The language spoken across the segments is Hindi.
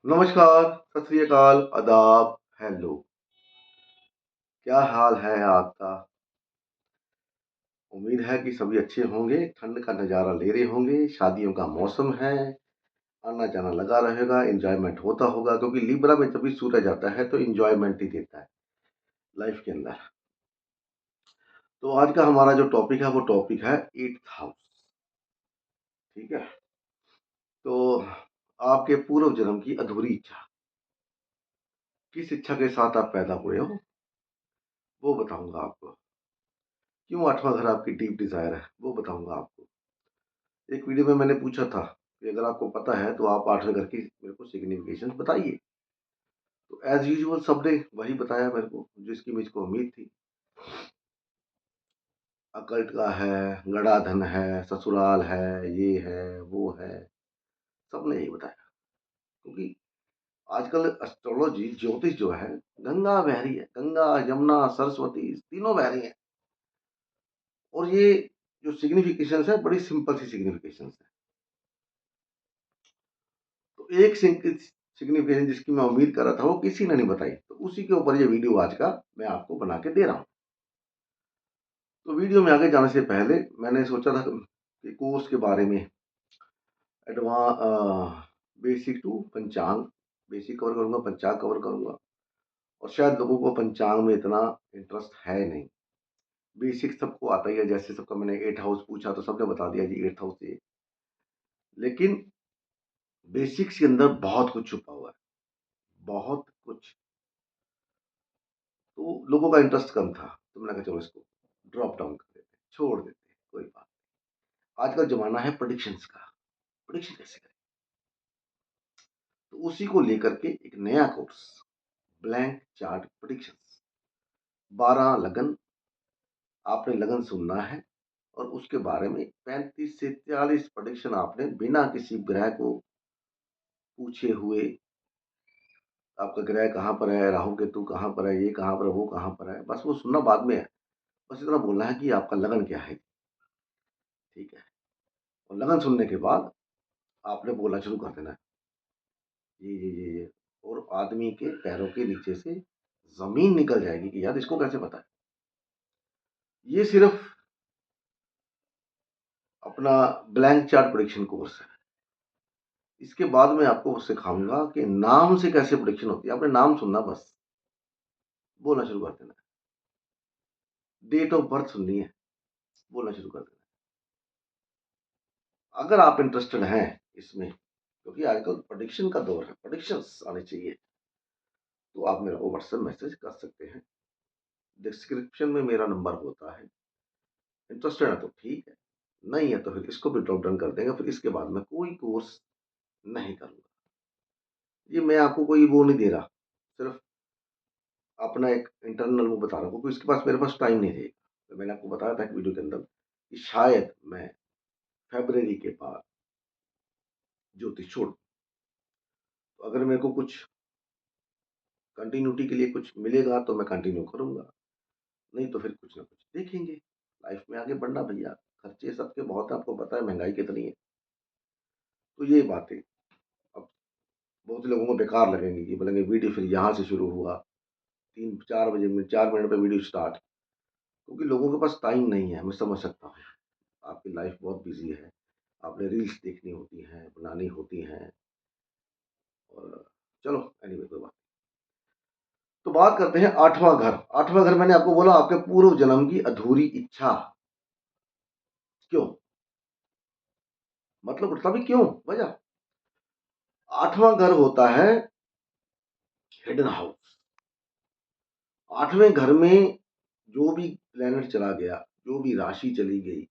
नमस्कार, सत श्री अकाल, आदाब, हेलो। क्या हाल है आपका? उम्मीद है कि सभी अच्छे होंगे, ठंड का नज़ारा ले रहे होंगे, शादियों का मौसम है, आना-जाना लगा रहेगा, एन्जॉयमेंट होता होगा क्योंकि लिब्रा में जब भी सूरज आता है तो एन्जॉयमेंट ही देता है लाइफ के अंदर। तो आज का हमारा जो टॉपिक है वो टॉपिक है 8th हाउस, ठीक है? तो आपके पूर्व जन्म की अधूरी इच्छा, किस इच्छा के साथ आप पैदा हुए हो, वो बताऊँगा आपको। क्यों 8वां घर आपकी डीप डिज़ायर है, वो बताऊँगा आपको। एक वीडियो में मैंने पूछा था कि अगर आपको पता है तो आप 8वें घर की मेरे को सिग्निफिकेशन बताइए। तो एज़ यूजुअल सबने वही बताया मेरे को जिसकी मुझको उम्मीद थी। अकल्ट का है, गड़ा धन है, ससुराल है, ये है, वो है, सबने यही बताया। क्योंकि आजकल एस्ट्रोलॉजी ज्योतिष जो है गंगा बह रही है, गंगा, यमुना, सरस्वती तीनों बह रही हैं और ये जो सिग्निफिकेशंस है बड़ी सिंपल सी सिग्निफिकेशंस है। तो एक सिग्निफिकेशन जिसकी मैं उम्मीद कर रहा था वो किसी ने नहीं बताई, तो उसी के ऊपर ये वीडियो आज का मैं आपको बना के दे रहा हूँ। तो वीडियो में आगे जाने से पहले मैंने सोचा था कि कोर्स के बारे में एडवा बेसिक टू पंचांग, बेसिक कवर करूँगा, पंचांग कवर करूँगा और शायद लोगों को पंचांग में इतना इंटरेस्ट है नहीं। बेसिक सबको आता ही है, जैसे सबका मैंने 8 हाउस पूछा तो सबने बता दिया जी 8th हाउस ये। लेकिन बेसिक्स के अंदर बहुत कुछ छुपा हुआ है, बहुत कुछ। तो लोगों का इंटरेस्ट कम था, तो मैंने कहा चलो इसको ड्रॉप डाउन कर देते हैं, छोड़ देते हैं, कोई बात नहीं। आज का ज़माना है प्रेडिक्शंस का, प्रेडिक्शन कैसे करें? तो उसी को लेकर के एक नया कोर्स, ब्लैंक चार्ट प्रेडिक्शंस। 12 लगन, आपने लगन सुनना है और उसके बारे में 35 से 40 प्रेडिक्शन आपने बिना किसी ग्रह को पूछे हुए, आपका ग्रह कहाँ पर है, राहु केतु कहाँ पर है, ये कहाँ पर है, वो कहाँ पर है, बस वो सुनना बाद में है। बस इतना बोलना है कि आपका लगन क्या है, ठीक है? और लगन सुनने के बाद आपने बोलना शुरू कर देना है, ये और आदमी के पैरों के नीचे से ज़मीन निकल जाएगी कि यार इसको कैसे पता है? ये सिर्फ़ अपना ब्लैंक चार्ट प्रेडिक्शन कोर्स है। इसके बाद मैं आपको सिखाऊँगा कि नाम से कैसे प्रेडिक्शन होती है। आपने नाम सुनना बस, बोलना शुरू कर देना है। डेट ऑफ बर्थ सुननी है, बोलना शुरू कर देना है। अगर आप इंटरेस्टेड हैं इसमें, क्योंकि आजकल प्रेडिक्शन का दौर है, प्रेडिक्शंस आने चाहिए, तो आप मेरे को व्हाट्सएप मैसेज कर सकते हैं। डिस्क्रिप्शन में मेरा नंबर होता है। इंटरेस्टेड है तो ठीक है, नहीं है तो फिर इसको भी ड्रॉप डाउन कर देंगे, फिर इसके बाद मैं कोई कोर्स नहीं करूँगा। ये मैं आपको कोई वो नहीं दे रहा, सिर्फ़ अपना एक इंटरनल वो बता रहा हूँ क्योंकि इसके पास मेरे पास टाइम नहीं रहेगा। तो मैंने आपको बताया था एक वीडियो के अंदर कि शायद मैं फ़रवरी के बाद ज्योतिष छोड़ दूँ। तो अगर मेरे को कुछ कंटिन्यूटी के लिए कुछ मिलेगा तो मैं कंटिन्यू करूँगा, नहीं तो फिर कुछ ना कुछ देखेंगे। लाइफ़ में आगे बढ़ना भैया, खर्चे सबके बहुत हैं, आपको पता है महँगाई कितनी है। तो ये बातें अब बहुत से लोगों को बेकार लगेंगी कि बोलेंगे वीडियो फिर यहाँ से शुरू हुआ, 3-4 बजे में 4 मिनट पे वीडियो स्टार्ट, क्योंकि लोगों के पास टाइम नहीं है, मैं समझ सकता हूँ। आपकी लाइफ़ बहुत बिज़ी है, आपने रील्स देखनी होती हैं, बनानी होती हैं और चलो एनीवे कोई बात। तो बात करते हैं 8वां घर। 8वां घर मैंने आपको बोला आपके पूर्व जन्म की अधूरी इच्छा। क्यों? मतलब उठता भी क्यों? वजह। 8वां घर होता है हिडन हाउस। 8वें घर में जो भी प्लैनेट चला गया, जो भी राशि चली गई,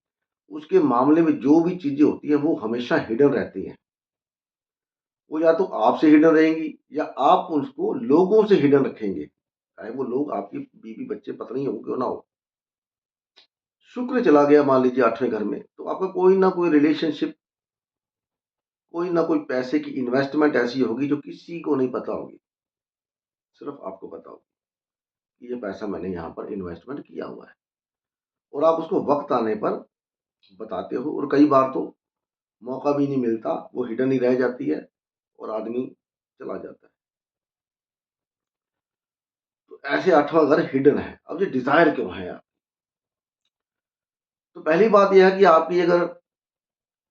उसके मामले में जो भी चीज़ें होती हैं वो हमेशा हिडन रहती हैं। वो या तो आपसे हिडन रहेंगी या आप उसको लोगों से हिडन रखेंगे। चाहे वो लोग आपकी बीवी, बच्चे, पत्नी हो क्यों ना हो। शुक्र चला गया मान लीजिए 8वें घर में, तो आपका कोई ना कोई रिलेशनशिप, कोई ना कोई पैसे की इन्वेस्टमेंट ऐसी होगी जो किसी को नहीं पता होगी, सिर्फ़ आपको पता होगी कि ये पैसा मैंने यहाँ पर इन्वेस्टमेंट किया हुआ है और आप उसको वक़्त आने पर बताते हो और कई बार तो मौका भी नहीं मिलता, वो हिडन ही रह जाती है और आदमी चला जाता है। तो ऐसे 8वां घर हिडन है। अब ये डिज़ायर क्यों है आप? तो पहली बात ये है कि आपकी अगर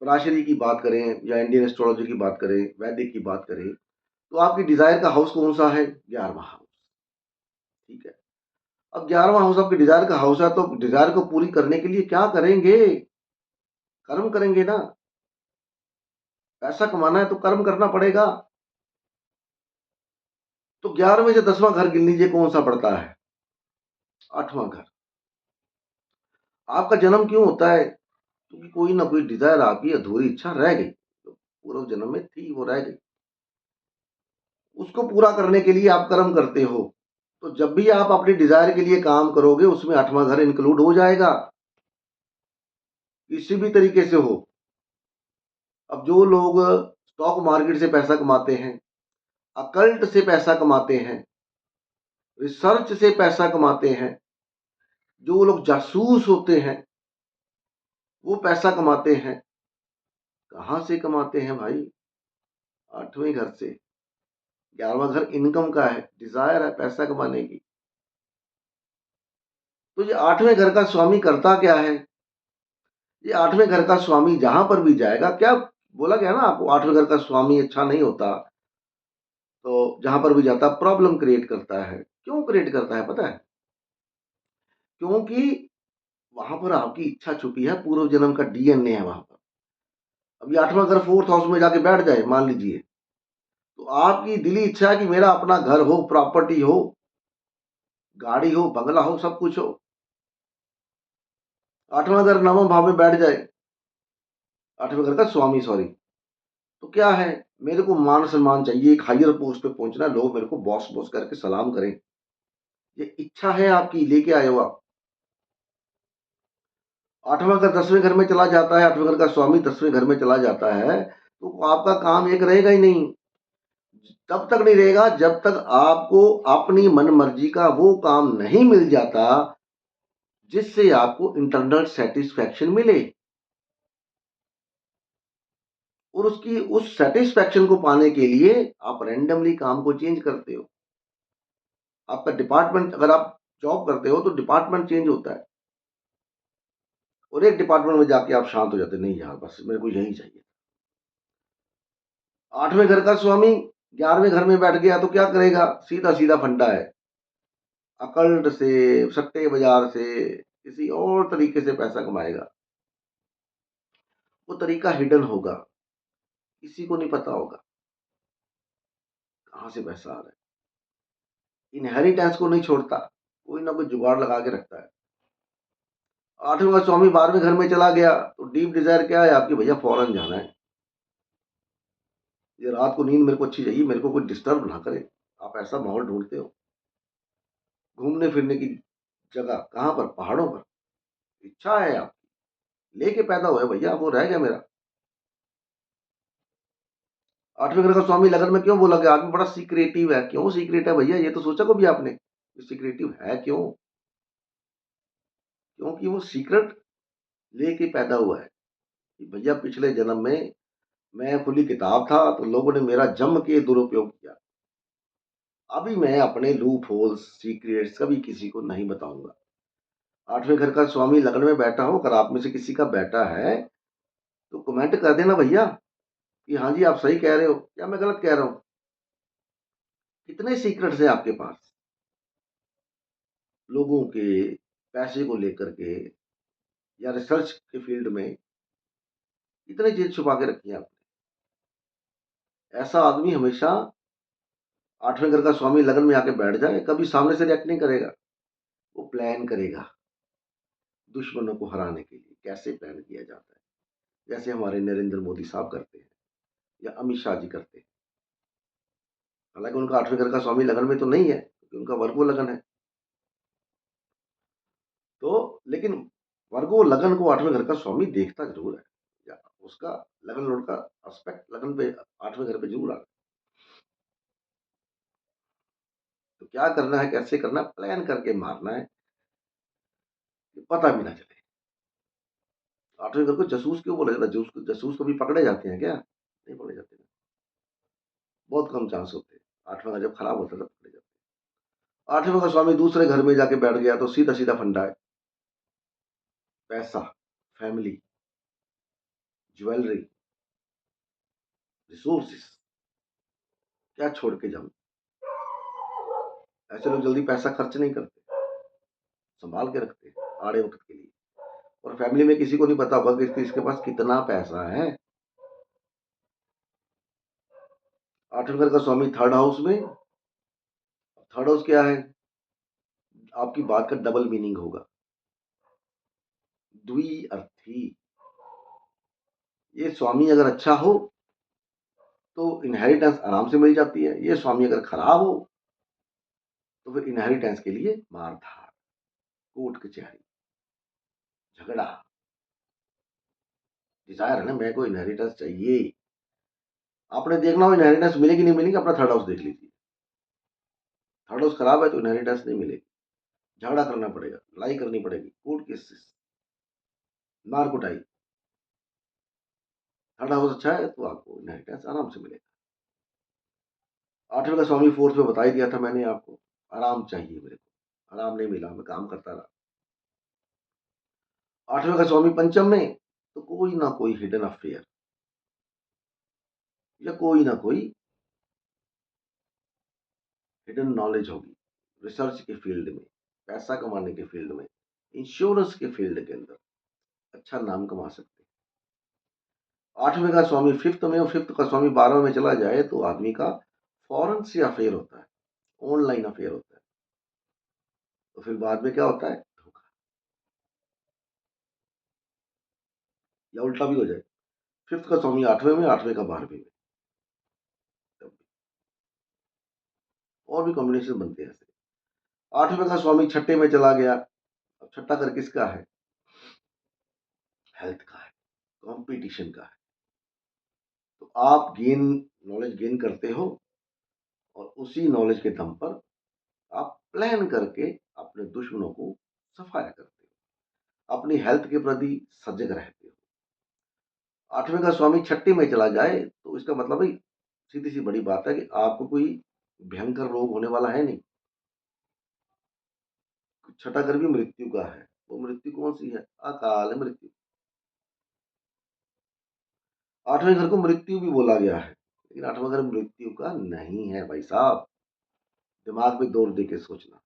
पराशरी की बात करें या इंडियन एस्ट्रोलॉजी की बात करें, वैदिक की बात करें, तो आपकी डिज़ायर का हाउस कौन-सा है? 11वां हाउस, ठीक है। अब 11वां हाउस आपके डिज़ायर का हाउस है, तो डिज़ायर को पूरी करने के लिए क्या करेंगे? कर्म करेंगे ना। पैसा कमाना है तो कर्म करना पड़ेगा। तो 11वें से 10वां घर गिन लीजिए कौन-सा पड़ता है? 8वां घर। आपका जन्म क्यों होता है? क्योंकि कोई ना कोई डिज़ायर आपकी अधूरी इच्छा रह गई, जो पूर्व जन्म में थी वो रह गई। उसको पूरा करने के लिए आप कर्म करते हो। तो जब भी आप अपनी डिज़ायर के लिए काम करोगे उसमें 8वां घर इंक्लूड हो जाएगा, किसी भी तरीके से हो। अब जो लोग स्टॉक मार्केट से पैसा कमाते हैं, अकल्ट से पैसा कमाते हैं, रिसर्च से पैसा कमाते हैं, जो लोग जासूस होते हैं, वो पैसा कमाते हैं। कहाँ से कमाते हैं भाई? 8वें घर से। 11वां घर इनकम का है, डिज़ायर है पैसा कमाने की। तो ये 8वें घर का स्वामी करता क्या है? ये 8वें घर का स्वामी जहाँ पर भी जाएगा, क्या बोला गया ना आपको, 8वें घर का स्वामी अच्छा नहीं होता, तो जहाँ पर भी जाता प्रॉब्लम क्रिएट करता है। क्यों क्रिएट करता है पता है? क्योंकि वहाँ पर आपकी इच्छा छुपी है, पूर्व जन्म का डीएनए है वहाँ पर। अब ये 8वां घर 4th हाउस में जाके बैठ जाए मान लीजिए, तो आपकी दिली इच्छा है कि मेरा अपना घर हो, प्रॉपर्टी हो, गाड़ी हो, बंगला हो, सब कुछ हो। 8वां घर 9वें भाव में बैठ जाए, 8वें घर का स्वामी सॉरी, तो क्या है, मेरे को मान सम्मान चाहिए, एक हायर पोस्ट पे पहुंचना है, लोग मेरे को बॉस बॉस करके सलाम करें। ये इच्छा है आपकी, लेके आए हो आप। 8वां घर 10वें घर में चला जाता है, 8वें घर का स्वामी 10वें घर में चला जाता है, तो आपका काम एक रहेगा ही नहीं। तब तक नहीं रहेगा जब तक आपको अपनी मन मर्जी का वो काम नहीं मिल जाता जिससे आपको इंटरनल सेटिस्फैक्शन मिले। और उसकी उस सेटिस्फैक्शन को पाने के लिए आप रैंडमली काम को चेंज करते हो। आपका डिपार्टमेंट, अगर आप जॉब करते हो तो डिपार्टमेंट चेंज होता है, और एक डिपार्टमेंट में जाके आप शांत हो जाते, नहीं यार बस मेरे को यही चाहिए। 8वें घर का स्वामी 11वें घर में बैठ गया तो क्या करेगा? सीधा सीधा फंडा है, अकल्ट से, सट्टे बाजार से, किसी और तरीके से पैसा कमाएगा। वो तरीका हिडन होगा, किसी को नहीं पता होगा कहाँ से पैसा आ रहा है। इनहेरिटेंस को नहीं छोड़ता, कोई ना कोई जुगाड़ लगा के रखता है। 8वें का स्वामी 12वें घर में चला गया तो डीप डिजायर क्या है आपकी? भैया फॉरेन जाना है, ये रात को नींद मेरे को अच्छी चाहिए, मेरे को कोई डिस्टर्ब ना करे। आप ऐसा माहौल ढूंढते हो, घूमने फिरने की जगह कहाँ पर? पहाड़ों पर। इच्छा है आप, लेके पैदा हुए भैया, वो रह गया मेरा। 8वें घर का स्वामी लगन में क्यों बोला गया? आदमी बड़ा सीक्रेटिव है। क्यों सीक्रेट है भैया? ये तो सोचा कभी आपने? सीक्रेटिव है क्यों? क्योंकि वो सीक्रेट लेके पैदा हुआ है कि भैया पिछले जन्म में मैं खुली किताब था तो लोगों ने मेरा जम के दुरुपयोग किया। अभी मैं अपने लूप होल्स सीक्रेट्स कभी किसी को नहीं बताऊंगा। 8वें घर का स्वामी लगन में बैठा हो, अगर आप में से किसी का बैठा है तो कमेंट कर देना भैया कि हाँ जी आप सही कह रहे हो, या मैं गलत कह रहा हूँ। कितने सीक्रेट्स हैं आपके पास लोगों के, पैसे को लेकर के, या रिसर्च के फील्ड में कितनी चीज छुपा के रखी है आपने। ऐसा आदमी हमेशा 8वें घर का स्वामी लगन में आके बैठ जाए, कभी सामने से रिएक्ट नहीं करेगा, वो प्लान करेगा दुश्मनों को हराने के लिए। कैसे प्लान किया जाता है? जैसे हमारे नरेंद्र मोदी साहब करते हैं या अमित शाह जी करते हैं। हालांकि उनका 8वें घर का स्वामी लगन में तो नहीं है, क्योंकि उनका वर्गो लगन है। तो लेकिन वर्गो लगन को 8वें घर का स्वामी देखता जरूर है, या उसका लगन लॉर्ड का एस्पेक्ट लगन पे 8वें घर पे जरूर आता है। तो क्या करना है, कैसे करना है, प्लान करके मारना है कि पता भी ना चले। 8वें घर को जासूस क्यों बोला जाता है? जासूस जासूस कभी पकड़े जाते हैं क्या? नहीं पकड़े जाते। बहुत कम चांस होते हैं। 8वां घर जब खराब होता है तब पकड़े जाते हैं। 8वें का स्वामी दूसरे घर में जाके बैठ गया तो सीधा-सीधा फंडा है। पैसा, फैमिली, ज्वेलरी, रिसोर्सेज़ क्या छोड़ के जाऊँ? ऐसे लोग जल्दी पैसा खर्च नहीं करते, सँभाल के रखते हैं, आड़े वक़्त के लिए। और फैमिली में किसी को नहीं पता होगा कि इसके पास कितना पैसा है। 8वें घर का स्वामी थर्ड हाउस में, थर्ड हाउस क्या है? आपकी बात का डबल मीनिंग होगा। द्विअर्थी। ये स्वामी अगर अच्छा हो तो इनहेरिटेंस आराम से मिल जाती है। ये स्वामी अगर खराब हो तो फिर इनहेरिटेंस के लिए मार-धाड़, कोर्ट कचहरी, झगड़ा, डिज़ायर है ना मेरे को इनहेरिटेंस चाहिए। आपने देखना हो इनहेरिटेंस मिलेगी नहीं मिलेगी, अपना थर्ड हाउस देख लीजिए। थर्ड हाउस खराब है तो इनहेरिटेंस नहीं मिलेगी, झगड़ा करना पड़ेगा, लड़ाई करनी पड़ेगी, कोर्ट केसेस, मार कुटाई। थर्ड हाउस अच्छा है तो आपको इनहेरिटेंस आराम से मिलेगा। 8वें का स्वामी फोर्थ में बता ही दिया था मैंने आपको, आराम चाहिए मेरे को, आराम नहीं मिला, मैं काम करता रहा। 8वें का स्वामी पंचम में तो कोई ना कोई हिडन अफेयर या कोई ना कोई हिडन नॉलेज होगी, रिसर्च के फील्ड में, पैसा कमाने के फील्ड में, इंश्योरेंस के फील्ड के अंदर अच्छा नाम कमा सकते हैं। 8वें का स्वामी फिफ्थ में और फिफ्थ का स्वामी 12वें में चला जाए तो आदमी का फॉरेन से अफेयर होता है, ऑनलाइन अफेयर होता है। तो फिर बाद में क्या होता है? धोखा, या उल्टा भी हो जाए। फिफ्थ का स्वामी 8वें में, 8वें का 12वें में, तब भी। और भी कॉम्बिनेशन बनते हैं ऐसे। 8वें का स्वामी छठे में चला गया। अब छठा घर किसका है? हेल्थ का है, कंपटीशन का है। तो आप नॉलेज गेन करते हो और उसी नॉलेज के दम पर आप प्लान करके अपने दुश्मनों को सफाया करते हो, अपनी हेल्थ के प्रति सजग रहते हो। 8वें का स्वामी छठी में चला जाए तो इसका मतलब भाई सीधी सी बड़ी बात है कि आपको कोई भयंकर रोग होने वाला है नहीं। छठा घर भी मृत्यु का है। वो मृत्यु कौन सी है? अकाल मृत्यु। 8वें घर को मृत्यु भी बोला गया है, लेकिन 8वां घर मृत्यु का नहीं है भाई साहब। दिमाग में जोर दे के सोचना।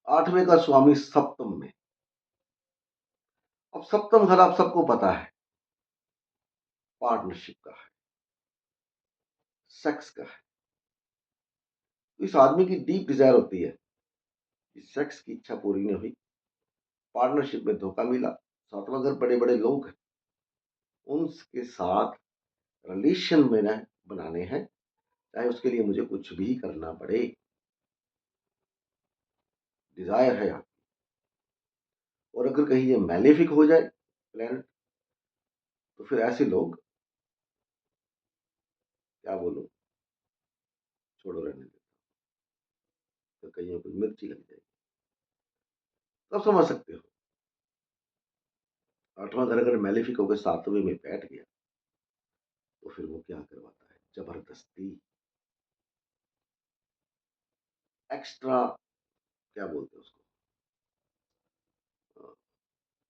8वें का स्वामी सप्तम में। अब सप्तम घर आप सबको पता है, पार्टनरशिप का है, सेक्स का है। तो इस आदमी की डीप डिजायर होती है कि सेक्स की इच्छा पूरी नहीं हुई, पार्टनरशिप में धोखा मिला। 7वां घर बड़े बड़े लोग हैं, उनके साथ रिलेशन में न बनाने हैं, चाहे उसके लिए मुझे कुछ भी करना पड़े। डिजायर है आपकी। और अगर कहीं ये मैलेफिक हो जाए प्लेनेट तो फिर ऐसे लोग, क्या बोलूं, छोड़ो रहने दो, तो कहीं कोई मिर्ची लग जाएगी। तो आप समझ सकते हो 8वां घर अगर मैलेफिक होकर 7वें में बैठ गया तो फिर वो क्या करवाता है? जबरदस्ती, एक्स्ट्रा, क्या बोलते हैं उसको,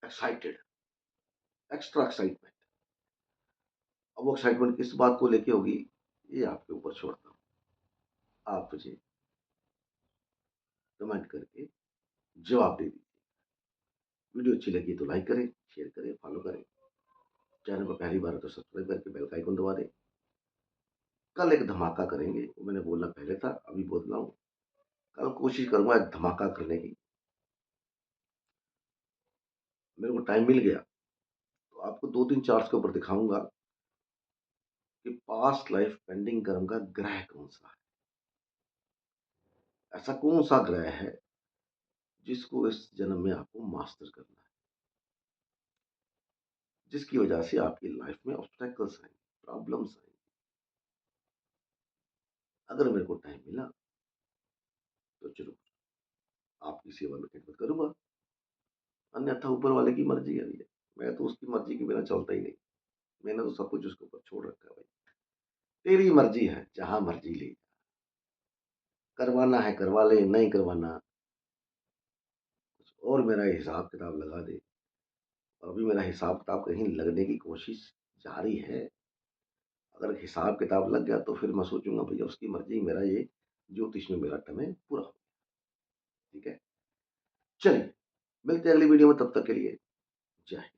एक्साइटेड, एक्स्ट्रा एक्साइटमेंट। अब वो एक्साइटमेंट किस बात को लेके होगी, ये आपके ऊपर छोड़ता हूँ। आप मुझे कमेंट करके जवाब दे दीजिए। वीडियो अच्छी लगी तो लाइक करें, शेयर करें, फॉलो करें। चैनल पर पहली बार है तो सब्सक्राइब करके बेल का आइकन दबा दें। कल एक धमाका करेंगे, वो मैंने बोलना पहले था, अभी बोल रहा हूँ। कल कोशिश करूंगा एक धमाका करने की। मेरे को टाइम मिल गया तो आपको 2-3 चार्ट्स के ऊपर दिखाऊंगा कि पास्ट लाइफ पेंडिंग कर्म का ग्रह कौन सा है। ऐसा कौन सा ग्रह है जिसको इस जन्म में आपको मास्टर करना है, जिसकी वजह से आपकी लाइफ में ऑब्स्टेकल्स आएंगे, प्रॉब्लम्स आएंगे। अगर मेरे को टाइम मिला तो जरूर आपकी सेवा में खिदमत करूंगा, अन्यथा ऊपर वाले की मर्जी है भैया। मैं तो उसकी मर्जी के बिना चलता ही नहीं। मैंने तो सब कुछ उसके ऊपर छोड़ रखा है भाई। तेरी मर्जी है, जहां मर्जी ले, करवाना है करवा ले, नहीं करवाना और मेरा हिसाब किताब लगा दे। और अभी मेरा हिसाब किताब कहीं लगने की कोशिश जारी है। अगर हिसाब किताब लग गया तो फिर मैं सोचूंगा भैया उसकी मर्जी, मेरा ये ज्योतिष में मेरा टर्म है पूरा हो। ठीक है, चलिए मिलते हैं अगली वीडियो में, तब तक के लिए जय हिंद।